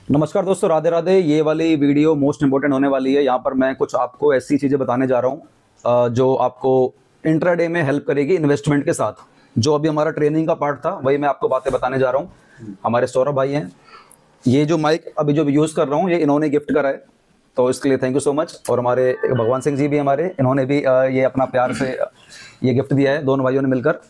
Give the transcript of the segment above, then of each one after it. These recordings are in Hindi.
नमस्कार दोस्तों, राधे राधे। ये वाली वीडियो मोस्ट इंपॉर्टेंट होने वाली है। यहाँ पर मैं कुछ आपको ऐसी चीज़ें बताने जा रहा हूँ जो आपको इंट्राडे में हेल्प करेगी इन्वेस्टमेंट के साथ। जो अभी हमारा ट्रेनिंग का पार्ट था वही मैं आपको बातें बताने जा रहा हूँ। हमारे सौरभ भाई हैं। ये जो माइक अभी जो यूज़ कर रहा हूँ ये इन्होंने गिफ्ट करा है, तो इसके लिए थैंक यू सो मच। और हमारे भगवान सिंह जी भी हमारे, इन्होंने भी ये अपना प्यार से ये गिफ्ट दिया है, दोनों भाइयों ने मिलकर।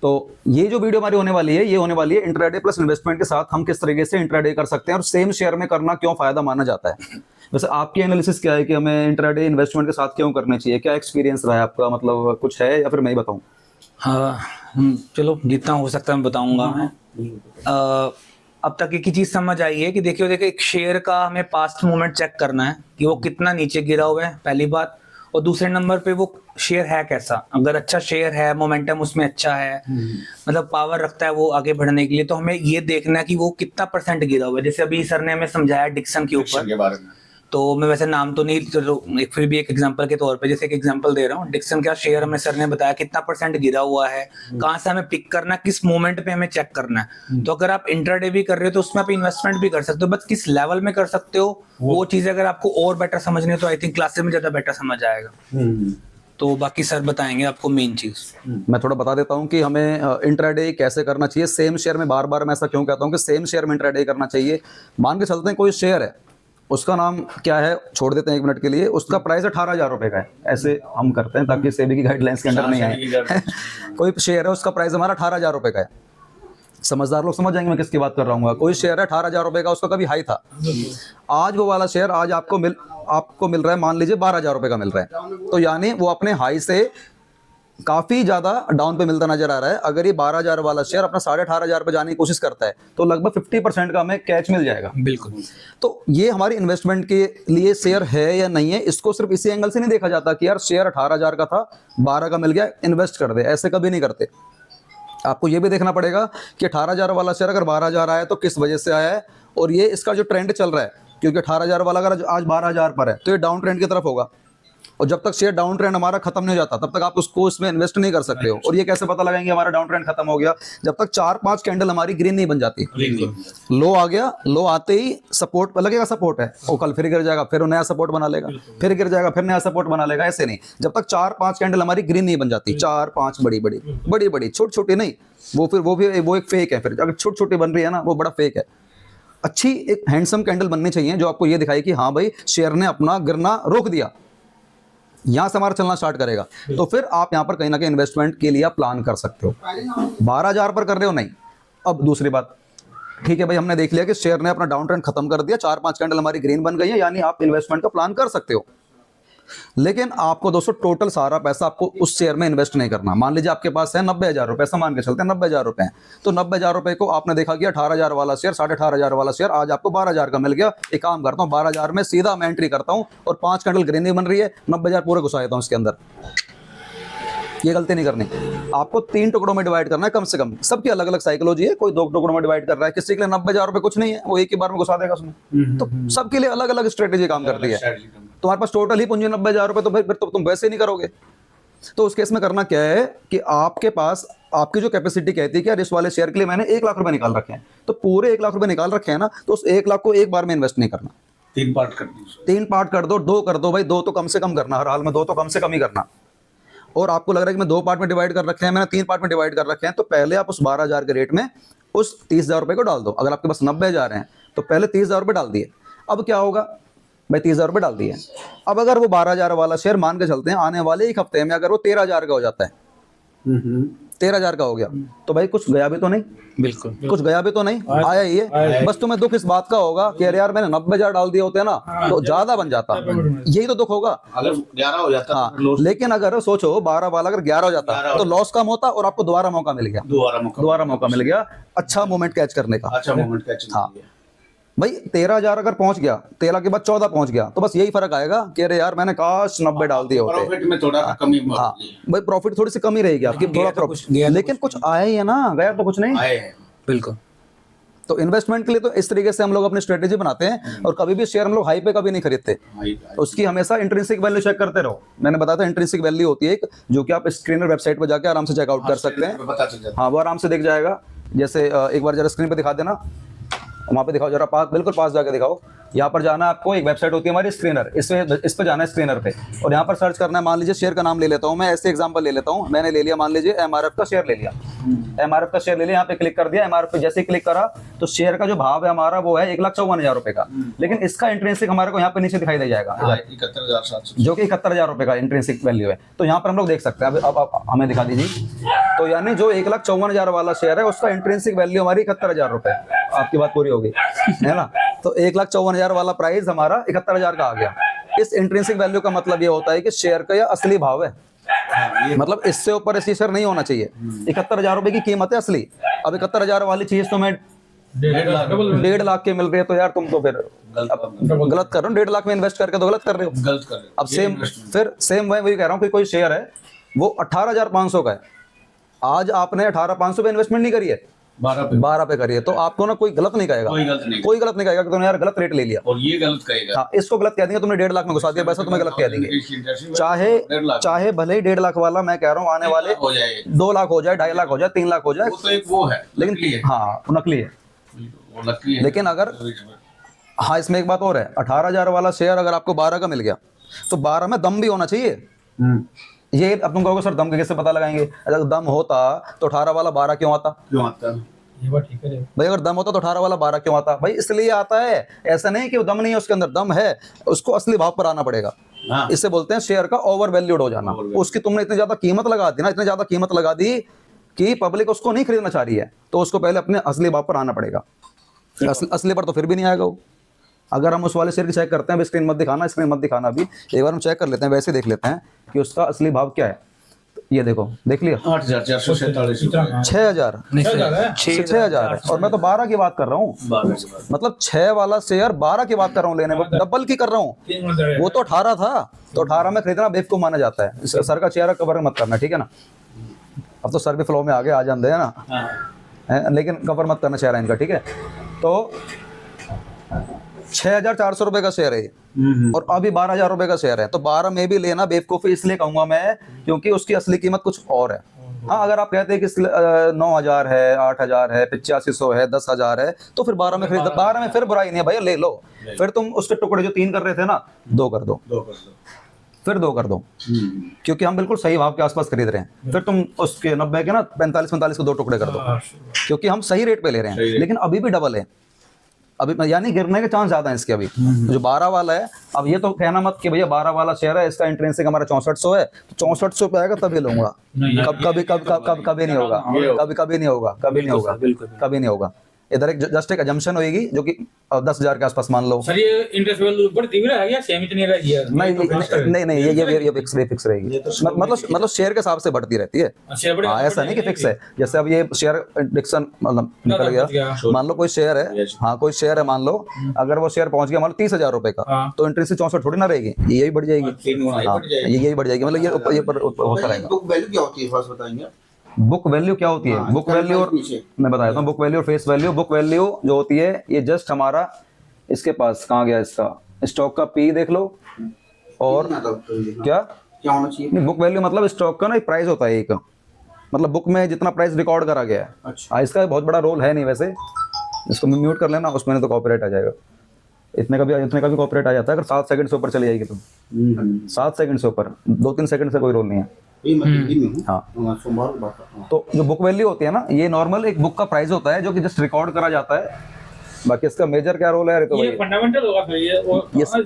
तो ये जो वीडियो हमारी होने वाली है ये होने वाली है इंट्राडे प्लस इन्वेस्टमेंट के साथ हम किस तरीके से इंट्राडे कर सकते हैं और सेम शेयर में करना क्यों फायदा माना जाता है। वैसे आपकी एनालिसिस क्या है कि हमें इंट्राडे इन्वेस्टमेंट के साथ क्यों करना चाहिए? क्या एक्सपीरियंस रहा है आपका, मतलब कुछ है या फिर मैं ही बताऊं? हाँ, चलो जितना हो सकता है मैं बताऊंगा। मैं अब तक एक ही चीज समझ आई है कि देखिए एक शेयर का हमें पास्ट मूवमेंट चेक करना है कि वो कितना नीचे गिरा हुआ है, पहली बात। और दूसरे नंबर पे वो शेयर है कैसा। अगर अच्छा शेयर है, मोमेंटम उसमें अच्छा है, मतलब पावर रखता है वो आगे बढ़ने के लिए, तो हमें ये देखना है कि वो कितना परसेंट गिरा हुआ है। जैसे अभी सर ने हमें समझाया डिक्सन के ऊपर, तो मैं वैसे नाम तो नहीं, चलो फिर भी एक एग्जांपल के तौर पे जैसे एक एग्जांपल दे रहा हूँ। डिक्सन का शेयर हमें सर ने बताया कितना परसेंट गिरा हुआ है, कहाँ से हमें पिक करना है, किस मोमेंट पे हमें चेक करना है। तो अगर आप इंट्राडे भी कर रहे हो तो उसमें आप इन्वेस्टमेंट भी कर सकते हो, बस किस लेवल में कर सकते हो वो चीज अगर आपको और बेटर समझनी है तो आई थिंक क्लासेस में ज्यादा बेटर समझ आएगा। तो बाकी सर बताएंगे आपको मेन चीज। मैं थोड़ा बता देता हूं कि हमें इंट्राडे कैसे करना चाहिए सेम शेयर में। बार बार मैं ऐसा क्यों कहता हूं कि सेम शेयर में इंट्राडे करना चाहिए। मान के चलते हैं कोई शेयर है, उसका नाम क्या है छोड़ देते हैं एक मिनट के लिए, उसका प्राइस 18,000 रुपए का है। ऐसे हम करते हैं ताकि सेबी की गाइडलाइंस के अंदर नहीं आए। कोई शेयर है उसका प्राइस हमारा 18,000 रुपए का है। समझदार लोग समझ जाएंगे मैं किसकी बात कर रहा हूँ। कोई शेयर है 18,000 रुपए का, उसका कभी हाई था। आज वो वाला शेयर आज आपको मिल रहा है, मान लीजिए 12,000 रुपए का मिल रहा है। तो यानी वो अपने हाई से काफी ज्यादा डाउन पे मिलता नजर आ रहा है। अगर ये 12,000 वाला शेयर अपना 18,500 पे जाने की कोशिश करता है तो लगभग 50% का हमें कैच मिल जाएगा। बिल्कुल। तो ये हमारी इन्वेस्टमेंट के लिए शेयर है या नहीं है, इसको सिर्फ इसी एंगल से नहीं देखा जाता कि यार शेयर 18,000 का था, 12 का मिल गया, इन्वेस्ट कर दे। ऐसे कभी नहीं करते। आपको ये भी देखना पड़ेगा कि 18,000 वाला शेयर अगर 12,000 आया तो किस वजह से आया है, और ये इसका जो ट्रेंड चल रहा है। क्योंकि 18,000 वाला अगर आज 12,000 पर है तो ये डाउन ट्रेंड की तरफ होगा, और जब तक शेयर डाउन ट्रेंड हमारा खत्म नहीं हो जाता तब तक आप उसको इसमें इन्वेस्ट नहीं कर सकते हो। और ये कैसे पता लगाएंगे हमारा डाउन ट्रेंड खत्म हो गया? जब तक 4-5 कैंडल हमारी ग्रीन नहीं बन जाती। लो आ गया, लो आते ही सपोर्ट लगेगा, सपोर्ट है, वो कल फिर गिर जाएगा, फिर नया सपोर्ट बना लेगा, फिर गिर जाएगा, फिर नया सपोर्ट बना लेगा। ऐसे नहीं, जब तक 4-5 कैंडल हमारी ग्रीन नहीं बन जाती, 4-5 बड़ी छोटी छोटी नहीं, वो एक फेक है। फिर अगर छोटी छोटी बन रही है ना, वो बड़ा फेक है। अच्छी एक हैंडसम कैंडल बननी चाहिए जो आपको ये दिखाई कि हाँ भाई शेयर ने अपना गिरना रोक दिया, यहां से हमारा चलना स्टार्ट करेगा। तो फिर आप यहां पर कहीं ना कहीं इन्वेस्टमेंट के लिए आप प्लान कर सकते हो। 12,000 पर कर रहे हो नहीं। अब दूसरी बात, ठीक है भाई, हमने देख लिया कि शेयर ने अपना डाउन ट्रेंड खत्म कर दिया, 4-5 कैंडल हमारी ग्रीन बन गई है, यानी आप इन्वेस्टमेंट का प्लान कर सकते हो। लेकिन आपको दोस्तों टोटल सारा पैसा आपको उस शेयर में इन्वेस्ट नहीं करना। मान लीजिए आपके पास है 90,000 रुपए, ऐसा मान के चलते हैं 90,000 रुपए हैं, तो 90,000 रुपए को आपने देखा कि 18,000 वाला शेयर, 18,500 वाला शेयर आज आपको 12,000 का मिल गया। एक काम करता हूँ, 12,000 में सीधा मैं एंट्री करता हूँ और 5 कैंडल ग्रीन नहीं बन रही है, 90,000 पूरे घुसा देता हूँ इसके अंदर। ये गलती नहीं करनी। आपको 3 टुकड़ों में डिवाइड करना है कम से कम। सबकी अलग अलग साइकोलॉजी है, कोई 2 टुकड़ों में डिवाइड कर रहा है, किसी के लिए 90,000 रुपए कुछ नहीं है, वो एक ही बार में घुसा देगा उसमें। तो सबके लिए अलग अलग स्ट्रेटेजी काम करती है। तुम्हारे पास टोटल ही पूंजी 90,000 रुपए, तो फिर तो तुम वैसे नहीं करोगे। तो उस केस में करना क्या है कि आपके पास आपकी जो कैपेसिटी कहती है कि यार इस वाले शेयर के लिए मैंने 1 लाख रुपए निकाल रखे हैं, तो पूरे 1 लाख रुपए निकाल रखे हैं ना, तो उस 1 लाख को एक बार में इन्वेस्ट नहीं करना। 3 पार्ट कर दो, 3 पार्ट कर दो, 2 कर दो भाई, 2 तो कम से कम करना, हर हाल में 2 तो कम से कम ही करना। और आपको लग रहा है कि मैं 2 पार्ट में डिवाइड कर रखे हैं, मैंने 3 पार्ट में डिवाइड कर रखे हैं, तो पहले आप उस 12,000 के रेट में उस 30,000 रुपए को डाल दो। अगर आपके पास 90,000 हैं तो पहले 30,000 रुपए डाल दिए। अब क्या होगा भाई, 30,000 रुपए डाल दिए। अब अगर वो 12,000 वाला शेयर मान के चलते हैं आने वाले 1 हफ्ते में अगर वो 13,000 का हो जाता है, 13,000 का हो गया, तो भाई कुछ गया भी तो नहीं। बिल्कुल कुछ गया भी तो नहीं, आया ही है। बस तुम्हें दुख इस बात का होगा कि अरे यार मैंने 90,000 डाल दिए होते ना तो ज्यादा बन जाता, यही तो दुख होगा। अगर 11 हो जाता, हाँ, लेकिन अगर सोचो 12 वाला अगर 11 हो जाता तो लॉस कम होता और आपको दोबारा मौका मिल गया, दोबारा मौका मिल गया अच्छा मोमेंट कैच करने का। अच्छा मोमेंट कैच। हाँ भाई, 13,000 अगर पहुंच गया, 13 के बाद 14 पहुंच गया, तो बस यही फर्क आएगा कि अरे यार मैंने काश 90 डाल दिए होते। प्रॉफिट में थोड़ा कमी। हाँ भाई, प्रॉफिट थोड़ी सी कमी रहेगी आपकी, थोड़ा प्रॉफिट, लेकिन कुछ आया ही है ना, गया तो कुछ नहीं। बिल्कुल। तो इन्वेस्टमेंट के लिए तो इस तरीके से हम लोग अपनी स्ट्रेटेजी बनाते हैं, और कभी भी शेयर हम लोग हाई पे कभी नहीं खरीदते। उसकी हमेशा इंट्रिंसिक वैल्यू चेक करते रहो। मैंने बताया था इंट्रिंसिक वैल्यू होती है एक, जो कि आप स्क्रीनर वेबसाइट पर जाके आराम से चेकआउट कर सकते हैं। हाँ, वो आराम से दिख जाएगा। जैसे एक बार जरा स्क्रीन पे दिखा देना। वहाँ पे दिखाओ जरा, पास बिल्कुल पास जाके दिखाओ। यहाँ पर जाना है आपको, एक वेबसाइट होती है हमारी स्क्रीनर, इस पे जाना है स्क्रीनर पे, और यहाँ पर सर्च करना है। मान लीजिए शेयर का नाम ले लेता हूँ मैं, ऐसे एग्जांपल ले लेता हूँ, मैंने ले लिया मान लीजिए MRF का शेयर ले लिया, MRF का शेयर ले लिया, यहाँ पे क्लिक कर दिया। MRF पे जैसे ही क्लिक करा तो शेयर का जो भाव है हमारा वो है 1,54,000 रुपए का, लेकिन इसका इंट्रिंसिक हमारे को यहाँ पे नीचे दिखाई दे जाएगा, 71,700 जो कि 71,000 रुपए का इंट्रिंसिक वैल्यू है। तो यहाँ पर हम लोग देख सकते हैं। अब हमें दिखा दीजिए। तो यानी जो 1,54,000 वाला शेयर है उसका इंट्रिंसिक वैल्यू हमारी 71,000 रुपए, आपकी बात पूरी होगी, है ना। तो 1,54,000 वाला प्राइस हमारा 71,000 का आ गया। इस इंट्रिंसिक वैल्यू का मतलब ये होता है कि शेयर का यह असली भाव है, मतलब इससे ऊपर ऐसी शेयर नहीं होना चाहिए। 71,000 रुपए की कीमत है असली। अब 71,000 वाली चीज तुम्हें 1.5 लाख के मिल रही है, तो यार तुम तो फिर गलत कर रहे हो। 1.5 लाख में इन्वेस्ट करके तो गलत कर रहे हो। गलत कर रहे हो। अब सेम मैं वही कह रहा हूँ कि कोई शेयर है वो 18,500 का है, आज आपने 18,500 पे इन्वेस्टमेंट नहीं करी है, 12 पे करी है, तो आपको ना कोई गलत नहीं कहेगा, कोई गलत नहीं कहेगा कि तुमने यार गलत रेट ले लिया। और ये गलत कहेगा, हाँ, इसको गलत कह देंगे तुमने 1.5 लाख में घुसा दिया पैसा, तुम्हें गलत कह देंगे। चाहे भले ही 1.5 लाख वाला, मैं कह रहा हूँ आने वाले हो जाए 2 लाख हो जाए, 2.5 लाख हो जाए, 3 लाख हो जाए, वो तो एक वो है, लेकिन हाँ वो नकली है। वो नकली है। लेकिन अगर हाँ, इसमें एक बात और है, 18,000 वाला शेयर अगर आपको 12 का मिल गया तो 12 में दम भी होना चाहिए। ये अब तुम कहोगे सर दम के कैसे पता लगाएंगे? अगर दम होता तो 18 वाला 12 क्यों आता? क्यों आता? ये बात ठीक है भाई अगर दम होता तो 18 वाला 12 क्यों आता? भाई इसलिए आता है, ऐसा नहीं कि वो दम नहीं है उसके अंदर, दम है, उसको असली भाव पर आना पड़ेगा। हाँ। इससे बोलते हैं शेयर का ओवर वैल्यूड हो जाना। उसकी तुमने इतनी ज्यादा कीमत लगा दी ना, इतनी ज्यादा कीमत लगा दी कि पब्लिक उसको नहीं खरीदना चाह रही है, तो उसको पहले अपने असली भाव पर आना पड़ेगा। असली पर तो फिर भी नहीं आएगा वो। अगर हम उस वाले शेयर की चेक करते हैं, स्क्रीन मत दिखाना, स्क्रीन मत दिखाना, अभी एक बार हम चेक कर लेते हैं, वैसे देख लेते हैं कि उसका असली भाव क्या है। ये देखो, देख लिया 8,447 6,000 6,000 है, और मैं तो 12 की बात कर रहा हूँ, मतलब 6 वाला शेयर 12 की बात कर रहा हूँ लेने में, डबल की कर रहा हूँ। वो तो 18 था, तो 18 में खरीदना बेवकूफ माना जाता है। सर का चेहरा कवर मत करना, ठीक है ना। अब तो सर भी फ्लो में आगे आ जाते हैं ना, लेकिन कवर मत करना चेहरा इनका, ठीक है। तो 6,400 रुपए का शेयर है और अभी 12,000 रुपए का शेयर है, तो 12 में भी लेना बेवकूफी इसलिए कहूंगा मैं, क्योंकि उसकी असली कीमत कुछ और है। हाँ, अगर आप कहते हैं कि 9,000 है, 8,000 है, 8500 है, 10,000 है, तो फिर 12 में खरीद, 12 में फिर बुराई नहीं है भैया, ले लो। फिर तुम उसके टुकड़े जो 3 कर रहे थे ना, 2 कर दो, फिर 2 कर दो, क्योंकि हम बिल्कुल सही भाव के आसपास खरीद रहे हैं। फिर तुम उसके 90 के ना 45 को 2 टुकड़े कर दो, क्योंकि हम सही रेट पे ले रहे हैं, लेकिन अभी भी डबल है, अभी यानी गिरने के चांस ज्यादा है इसके। अभी जो 12 वाला है, अब ये तो कहना मत कि भैया 12 वाला शेयर है, इसका इंट्रिंसिक हमारा 6400 है, तो 6400 पे आएगा तभी लूंगा। कभी नहीं होगा, कभी नहीं होगा, कभी नहीं होगा, कभी नहीं होगा। इधर एक जस्ट एक अजम्पशन होगी जो कि 10,000 के आसपास मान लो। सर ये इंटरेस्ट वैल्यू बढ़ती हुई रहेगी या सेम इतनी रहेगी? नहीं, ये फिक्स रहेगी, मतलब शेयर के हिसाब से बढ़ती रहती है। हाँ, ऐसा नहीं कि फिक्स है। जैसे अब ये शेयर इंडेक्सन मतलब निकल गया, मान लो कोई शेयर है, हाँ कोई शेयर है, मान लो अगर वो शेयर पहुंच गया मान लो 30,000 रुपए का, तो इंट्रेंस से 64 थोड़ी ना रहेगी, यही बढ़ जाएगी, यही बढ़ जाएगी, मतलब ये होता रहेगा। बुक वैल्यू क्या होती है फर्स्ट बताएंगे? बुक वैल्यू क्या होती है? बुक वैल्यू और मैं बता देता हूँ, बुक वैल्यू और फेस वैल्यू। बुक वैल्यू जो होती है, ये जस्ट हमारा इसके पास कहाँ गया, इसका स्टॉक का पी देख लो, और क्या होना चाहिए? नहीं, बुक वैल्यू मतलब स्टॉक का ना एक प्राइस होता है, एक मतलब बुक में जितना प्राइस रिकॉर्ड करा गया है। अच्छा, इसका बहुत बड़ा रोल है नहीं वैसे, इसको म्यूट कर लेना, उसमें तो कॉपीराइट आ जाएगा। इतने का भी कॉपीराइट आ जाता है अगर 7 सेकंड से ऊपर चली जाएगी तो। 7 सेकंड से ऊपर, 2-3 सेकंड से कोई रोल नहीं है। हाँ, तो जो बुक वैल्यू होती है ना, ये नॉर्मल एक बुक का प्राइस होता है जो कि जस्ट रिकॉर्ड करा जाता है। बाकी इसका मेजर क्या रोल है? तो ये फंडामेंटल होगा फिर, ये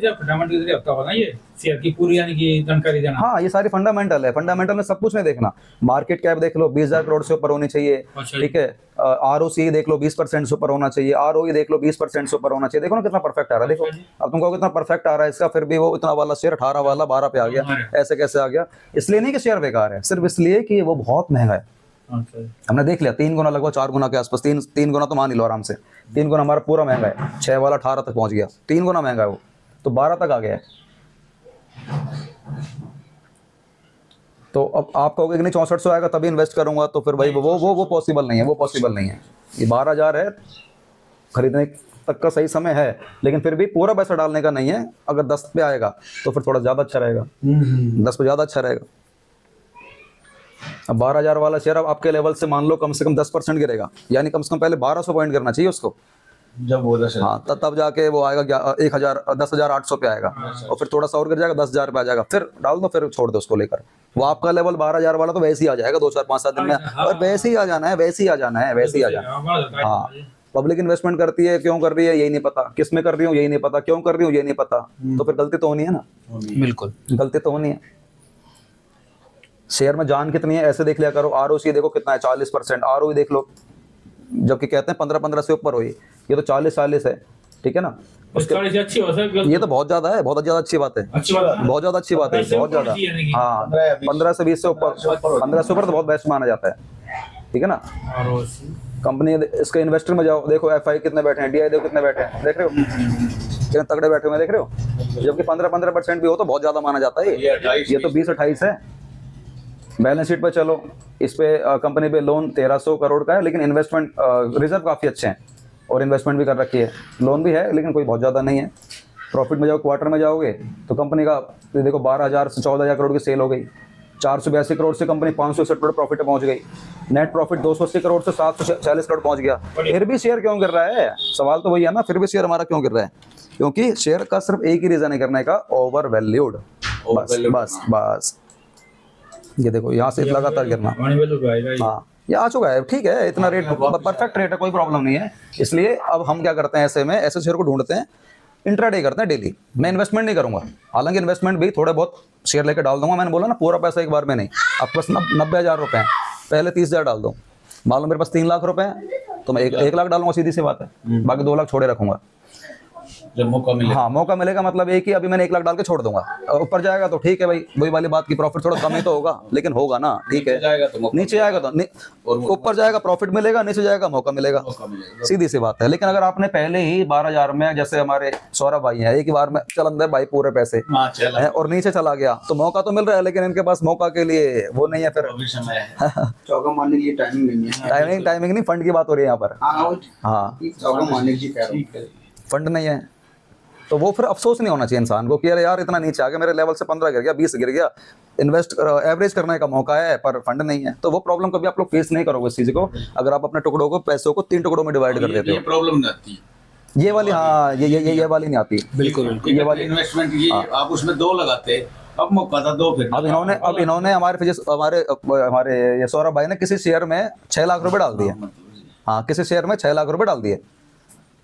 फंडामेंटल होता होगा ना, ये शेयर की पूरी यानी कि जानकारी देना। हाँ, ये सारी फंडामेंटल है। फंडामेंटल में सब कुछ नहीं देखना। मार्केट कैप देख लो, 20,000 करोड़ से ऊपर होनी चाहिए, ठीक है। ROC देख लो 20% से ऊपर होना चाहिए, ROE देख लो 20% से ऊपर होना चाहिए। देखो ना कितना परफेक्ट आ रहा है, देखो अब तुमको कितना परफेक्ट आ रहा है इसका, फिर भी वो इतना वाला शेयर 18 वाला 12 पे आ गया। ऐसे कैसे आ गया? इसलिए नहीं कि शेयर बेकार है, सिर्फ इसलिए कि वो बहुत महंगा है। हमने देख लिया 3 गुना, लगभग 4 गुना के आसपास, 3 गुना तो मान ही लो आराम से। 3 गुना हमारा पूरा महंगा है। 6 वाला 18 तक पहुंच गया, 3 गुना महंगा है वो, तो 12 तक आ गया है। तो अब आप कहोगे कि नहीं 6400 आएगा तभी इन्वेस्ट करूंगा, तो फिर भाई वो पॉसिबल नहीं है, वो पॉसिबल नहीं है। ये 12,000 है, खरीदने तक का सही समय है, लेकिन फिर भी पूरा पैसा डालने का नहीं है। अगर 10 पे आएगा तो फिर थोड़ा ज्यादा अच्छा रहेगा, 10 पे ज्यादा अच्छा रहेगा। अब 12,000 वाला शेयर अब आपके लेवल से मान लो कम से कम 10% गिरेगा, यानी कम से कम पहले 1,200 पॉइंट गिरना चाहिए उसको, जब वो 10 हाँ तब जाके वो आएगा 10,800 पे आएगा, और फिर थोड़ा सा और गिर जाएगा 10,000 पे आ जाएगा, फिर डाल दो, फिर छोड़ दो उसको लेकर। वो आपका लेवल 12,000 वाला तो वैसे ही आ जाएगा 2, 4, 5, 7 दिन में, और वैसे ही आ जाना है, वैसे ही आ जाना है, वैसे ही आ जाना है। हाँ पब्लिक इन्वेस्टमेंट करती है, क्यों कर रही है यही नहीं पता, किस में कर रही हूँ यही नहीं पता, क्यों कर रही हूँ यही नहीं पता, तो फिर गलती तो होनी है ना, बिल्कुल। गलती तो होनी है। शेयर में जान कितनी है ऐसे देख लिया करो। ROC देखो कितना है, 40%। ROE देख लो, जबकि कहते हैं 15-15 से ऊपर हुई, ये तो 40-40 है, ठीक है ना। उसके अच्छी हो सर, ये तो बहुत ज्यादा है, बहुत ज्यादा अच्छी बात है, अच्छी बात है। बहुत ज्यादा अच्छी बात है, बहुत ज्यादा। हाँ 15 से 20 से ऊपर, 15 से ऊपर तो बहुत बेस्ट माना जाता है, ठीक है ना। कंपनी इसके इन्वेस्टर में जाओ, देखो FI कितने बैठे हैं, DI देखो कितने बैठे हैं, देख रहे हो कितने तगड़े बैठे हुए हैं, देख रहे हो। जबकि 15-15% भी हो तो बहुत ज्यादा माना जाता है, ये तो 20-28 है। बैलेंस शीट पर चलो, इस पे कंपनी पे लोन 1300 करोड़ का है, लेकिन इन्वेस्टमेंट रिजर्व काफ़ी अच्छे हैं और इन्वेस्टमेंट भी कर रखी है, लोन भी है लेकिन कोई बहुत ज़्यादा नहीं है। प्रॉफिट में जाओ, क्वार्टर में जाओगे तो कंपनी का देखो 12,000 से 14,000 करोड़ की सेल हो गई, 482 करोड़ से कंपनी 561 करोड़ प्रॉफिट पहुंच गई, नेट प्रॉफिट 280 करोड़ से 740 करोड़ पहुंच गया। फिर भी शेयर क्यों गिर रहा है, सवाल तो वही है ना, फिर भी शेयर हमारा क्यों गिर रहा है, क्योंकि शेयर का सिर्फ एक ही रीज़न है करने का, ओवर वैल्यूड। बस बस ये देखो यहाँ से लगातार गिरना, हाँ ये आ चुका है, ठीक है, इतना रेट परफेक्ट रेट है, कोई प्रॉब्लम नहीं है। इसलिए अब हम क्या करते हैं, ऐसे में ऐसे शेयर को ढूंढते हैं, इंट्राडे करते हैं डेली। मैं इन्वेस्टमेंट नहीं करूंगा, हालांकि इन्वेस्टमेंट भी थोड़े बहुत शेयर लेकर डाल दूंगा, मैंने बोला ना पूरा पैसा एक बार में नहीं। अब बस 90,000 रुपए हैं, पहले 30,000 डाल दो, मान लो मेरे पास 3 लाख रुपए हैं तो मैं 1 लाख डालूंगा, सीधी सी बात है, बाकी 2 लाख छोड़े रखूंगा जब मौका मिले। हाँ मौका मिलेगा, मतलब एक ही अभी मैंने 1 लाख डाल के छोड़ दूंगा, ऊपर जाएगा तो ठीक है भाई, वही वाली बात की प्रॉफिट थोड़ा कम ही तो होगा, लेकिन होगा ना, ठीक है। नीचे जाएगा तो ऊपर जाएगा प्रॉफिट मिलेगा, नीचे जाएगा मौका मिलेगा, सीधी सी बात है। लेकिन अगर आपने पहले ही 12,000 में, जैसे हमारे सौरभ भाई हैं, एक ही बार में चल अंदर भाई पूरे पैसे हैं और नीचे चला गया, तो मौका तो मिल रहा है, लेकिन इनके पास मौका के लिए वो नहीं है, फिर चौका मारने के लिए टाइमिंग नहीं है, टाइमिंग नहीं, फंड की बात हो रही है यहाँ पर। हाँ चौका मारने की कह रहा हूं। फंड नहीं है तो वो फिर अफसोस नहीं होना चाहिए इंसान को कि अरे यार इतना नीचे आ गया, मेरे लेवल से 15 गिर गया, 20 गिर गया, इन्वेस्ट एवरेज करने का मौका है पर फंड नहीं है। तो वो प्रॉब्लम कभी आप लोग फेस नहीं करोगे इस चीज़ को, अगर आप अपने टुकड़ों को, पैसों को 3 टुकड़ों में डिवाइड कर देते ये हो। प्रॉब्लम नहीं आती, ये वाली, हाँ ये वाली नहीं आती, बिल्कुल ये वाली। इन्वेस्टमेंट ये आप उसमें 2 लगाते, अब मौका था 2, फिर अब इन्होंने हमारे ये सौरभ भाई ने किसी शेयर में 6 लाख रुपए डाल दिए, हाँ किसी शेयर में 6 लाख रुपए डाल दिए,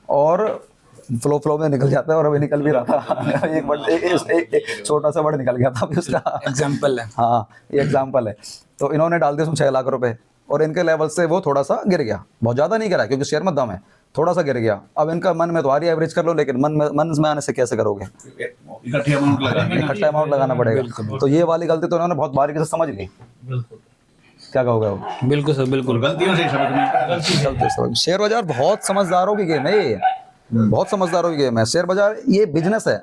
और फ्लो में निकल जाता है, और अभी निकल भी रहा था एक छोटा सा वर्ड निकल गया था अभी उसका, एग्जाम्पल है। हाँ ये एग्जाम्पल है। तो इन्होंने डाल दिया उसमें 6 लाख रुपए, और इनके लेवल से वो थोड़ा सा गिर गया, बहुत ज़्यादा नहीं गिरा क्योंकि शेयर में दम है, थोड़ा सा गिर गया। अब इनका मन में तो आ रही एवरेज कर लो, लेकिन मन में आने से कैसे करोगे, इकट्ठे अमाउंट लगाएंगे, इकट्ठा अमाउंट लगाना पड़ेगा। तो ये वाली गलती तो इन्होंने बहुत बारीकी से समझ ली। क्या कहोगे वो? बिल्कुल सर, बिल्कुल। गलतियों से समझ में। शेयर बाजार बहुत समझदारों की गेम है, ये बहुत समझदारों की गेम है। शेयर बाजार ये बिजनेस है,